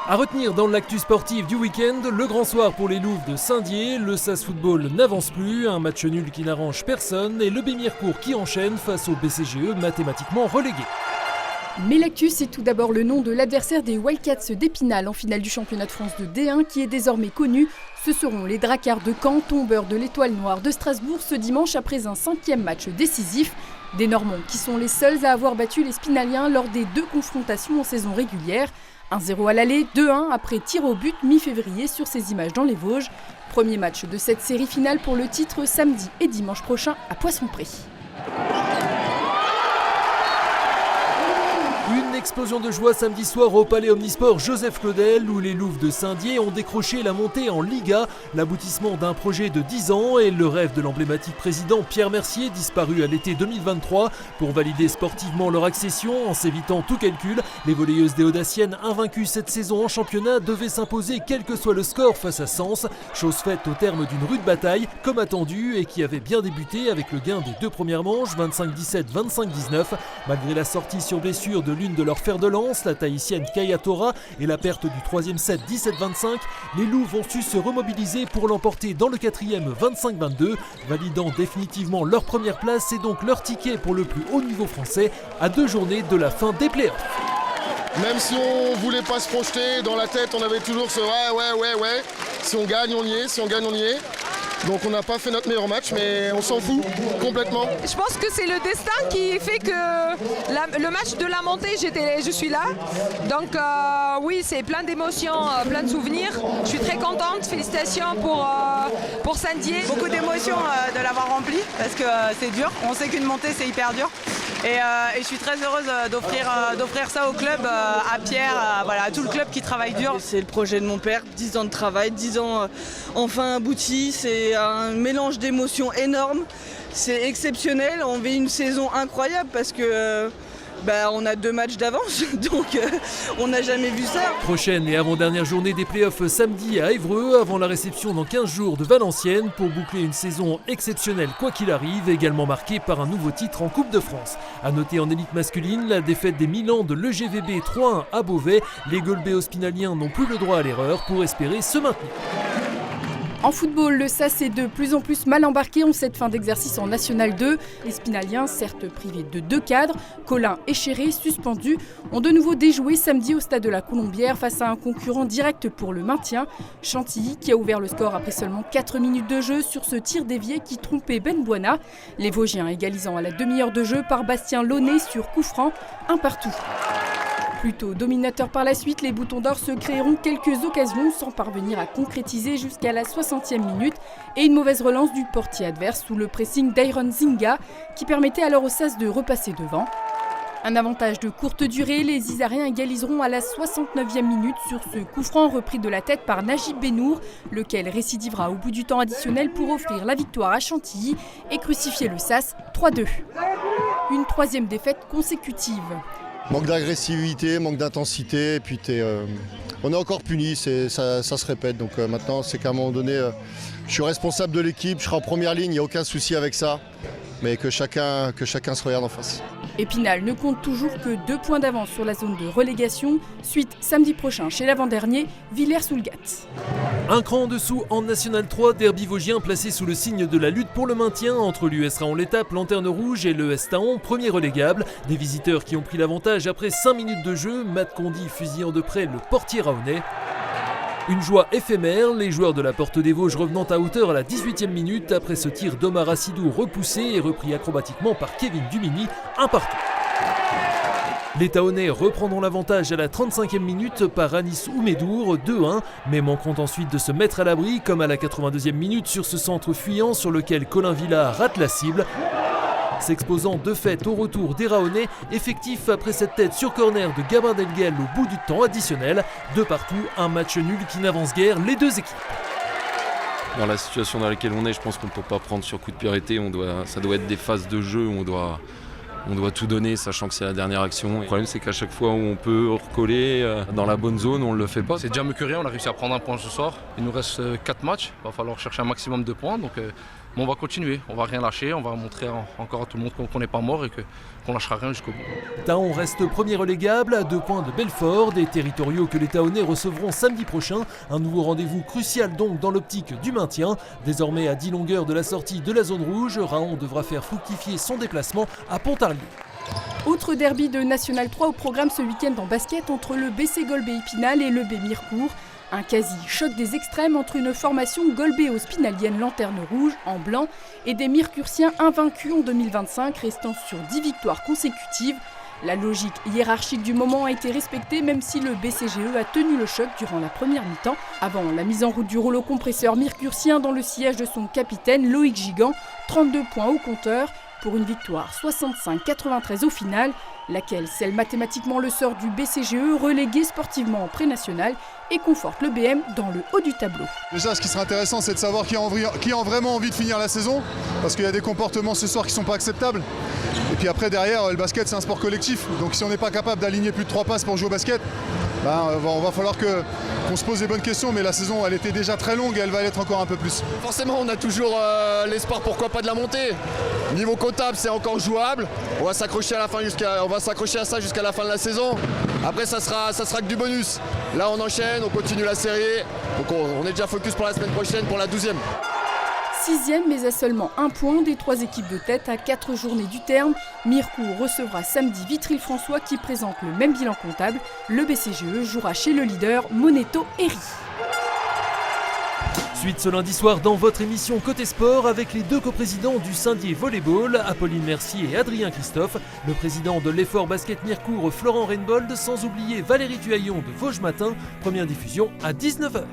À retenir dans l'actu sportive du week-end, le grand soir pour les Louves de Saint-Dié, le SAS Football n'avance plus, un match nul qui n'arrange personne et le Bémircourt qui enchaîne face au BCGE mathématiquement relégué. Mais l'actu, c'est tout d'abord le nom de l'adversaire des Wildcats d'Épinal en finale du championnat de France de D1 qui est désormais connu. Ce seront les Dracards de Caen, tombeurs de l'Étoile Noire de Strasbourg ce dimanche après un 5e match décisif. Des Normands qui sont les seuls à avoir battu les Spinaliens lors des 2 confrontations en saison régulière. 1-0 à l'aller, 2-1 après tir au but mi-février sur ces images dans les Vosges. Premier match de cette série finale pour le titre samedi et dimanche prochain à Poissompré. Une explosion de joie samedi soir au Palais Omnisport Joseph Claudel où les Louves de Saint-Dié ont décroché la montée en Liga, l'aboutissement d'un projet de 10 ans et le rêve de l'emblématique président Pierre Mercier disparu à l'été 2023. Pour valider sportivement leur accession en s'évitant tout calcul, les volleyeuses des Audaciennes invaincues cette saison en championnat devaient s'imposer quel que soit le score face à Sens, chose faite au terme d'une rude bataille comme attendu et qui avait bien débuté avec le gain des 2 premières manches 25-17, 25-19. Malgré la sortie sur blessure de l'une de leurs fers de lance, la Tahitienne Kaya Tora, et la perte du 3e set 17-25, les Loups vont su se remobiliser pour l'emporter dans le 4e 25-22, validant définitivement leur première place et donc leur ticket pour le plus haut niveau français à 2 journées de la fin des playoffs. Même si on voulait pas se projeter, dans la tête on avait toujours ce ouais, si on gagne on y est, si on gagne on y est. Donc on n'a pas fait notre meilleur match, mais on s'en fout complètement. Je pense que c'est le destin qui fait que le match de la montée, je suis là. Donc oui, c'est plein d'émotions, plein de souvenirs. Je suis très contente, félicitations pour Saint-Dié. Beaucoup d'émotions de l'avoir rempli, parce que c'est dur. On sait qu'une montée, c'est hyper dur. Et je suis très heureuse d'offrir ça au club, à Pierre, à tout le club qui travaille dur. C'est le projet de mon père, 10 ans de travail, 10 ans enfin abouti. C'est un mélange d'émotions énorme, c'est exceptionnel. On vit une saison incroyable parce que on a 2 matchs d'avance, donc on n'a jamais vu ça. Prochaine et avant-dernière journée des playoffs samedi à Évreux, avant la réception dans 15 jours de Valenciennes pour boucler une saison exceptionnelle quoi qu'il arrive, également marquée par un nouveau titre en Coupe de France. A noter en élite masculine la défaite des Milans de l'EGVB 3-1 à Beauvais. Les Golbéo-Spinaliens n'ont plus le droit à l'erreur pour espérer se maintenir. En football, le SAS est de plus en plus mal embarqué en cette fin d'exercice en National 2. Les Spinaliens, certes privés de 2 cadres, Colin et Chéré, suspendus, ont de nouveau déjoué samedi au stade de la Colombière face à un concurrent direct pour le maintien. Chantilly qui a ouvert le score après seulement 4 minutes de jeu sur ce tir dévié qui trompait Ben Buana. Les Vosgiens égalisant à la demi-heure de jeu par Bastien Launay sur coup franc, 1 partout. Plutôt dominateurs par la suite, les Boutons d'Or se créeront quelques occasions sans parvenir à concrétiser jusqu'à la 60e minute et une mauvaise relance du portier adverse sous le pressing d'Iron Zinga qui permettait alors au SAS de repasser devant. Un avantage de courte durée, les Isariens égaliseront à la 69e minute sur ce coup franc repris de la tête par Najib Benour, lequel récidivera au bout du temps additionnel pour offrir la victoire à Chantilly et crucifier le SAS 3-2. Une 3e défaite consécutive. Manque d'agressivité, manque d'intensité, et puis on est encore puni, ça se répète. Donc maintenant, c'est qu'à un moment donné, je suis responsable de l'équipe, je serai en première ligne, il n'y a aucun souci avec ça, mais que chacun se regarde en face. Épinal ne compte toujours que 2 points d'avance sur la zone de relégation. Suite samedi prochain chez l'avant-dernier, Villers-sous-le-Gat. Un cran en dessous en National 3, derby vosgien placé sous le signe de la lutte pour le maintien entre l'US Raon l'étape, Lanterne Rouge et le Estaon, premier relégable. Des visiteurs qui ont pris l'avantage après 5 minutes de jeu, Matt Condy fusillant de près le portier raonais. Une joie éphémère, les joueurs de la Porte des Vosges revenant à hauteur à la 18e minute après ce tir d'Omar Assidou repoussé et repris acrobatiquement par Kevin Dumini, 1 partout. Les Taonnais reprendront l'avantage à la 35e minute par Anis Oumedour, 2-1, mais manqueront ensuite de se mettre à l'abri comme à la 82e minute sur ce centre fuyant sur lequel Colin Villard rate la cible. S'exposant de fait au retour des Raonais, effectif après cette tête sur corner de Gabin Delguel au bout du temps additionnel. 2 partout, un match nul qui n'avance guère les 2 équipes. Dans la situation dans laquelle on est, je pense qu'on ne peut pas prendre sur coup de pied. Ça doit être des phases de jeu où on doit tout donner, sachant que c'est la dernière action. Le problème, c'est qu'à chaque fois où on peut recoller dans la bonne zone, on ne le fait pas. C'est déjà mieux que rien, on a réussi à prendre un point ce soir. Il nous reste 4 matchs, il va falloir chercher un maximum de points. Donc Mais on va continuer, on va rien lâcher, on va montrer encore à tout le monde qu'on n'est pas mort et qu'on lâchera rien jusqu'au bout. Taon reste premier relégable à 2 points de Belfort, des territoriaux que les Taonnais recevront samedi prochain. Un nouveau rendez-vous crucial donc dans l'optique du maintien. Désormais à 10 longueurs de la sortie de la zone rouge, Raon devra faire fructifier son déplacement à Pontarlier. Autre derby de National 3 au programme ce week-end en basket entre le BC Golbet-Épinal et le B Mirecourt. Un quasi-choc des extrêmes entre une formation golbéo-spinalienne lanterne rouge en blanc et des Mircursiens invaincus en 2025 restant sur 10 victoires consécutives. La logique hiérarchique du moment a été respectée même si le BCGE a tenu le choc durant la première mi-temps avant la mise en route du rouleau compresseur mircursien dans le sillage de son capitaine Loïc Gigant, 32 points au compteur pour une victoire 65-93 au final, laquelle scelle mathématiquement le sort du BCGE relégué sportivement en pré-national et conforte le BM dans le haut du tableau. Déjà, ce qui serait intéressant, c'est de savoir qui a vraiment envie de finir la saison, parce qu'il y a des comportements ce soir qui ne sont pas acceptables. Et puis après, derrière, le basket, c'est un sport collectif. Donc si on n'est pas capable d'aligner plus de 3 passes pour jouer au basket, on va falloir qu'on se pose les bonnes questions. Mais la saison, elle était déjà très longue et elle va l'être encore un peu plus. Forcément, on a toujours l'espoir, pourquoi pas, de la montée. Niveau comptable, c'est encore jouable. On va s'accrocher à ça jusqu'à la fin de la saison. Après, ça sera que du bonus. Là, on enchaîne, on continue la série. Donc on est déjà focus pour la semaine prochaine, pour la 12e. 6e, mais à seulement 1 point des 3 équipes de tête à 4 journées du terme. Mirecourt recevra samedi Vitry-le-François qui présente le même bilan comptable. Le BCGE jouera chez le leader Moneto-Herry. Suite ce lundi soir dans votre émission Côté Sport avec les 2 coprésidents du Saint-Dié Volleyball, Apolline Mercier et Adrien Christophe, le président de l'Effort Basket Mirecourt Florent Rainbold, sans oublier Valérie Tuaillon de Vosges Matin, première diffusion à 19h.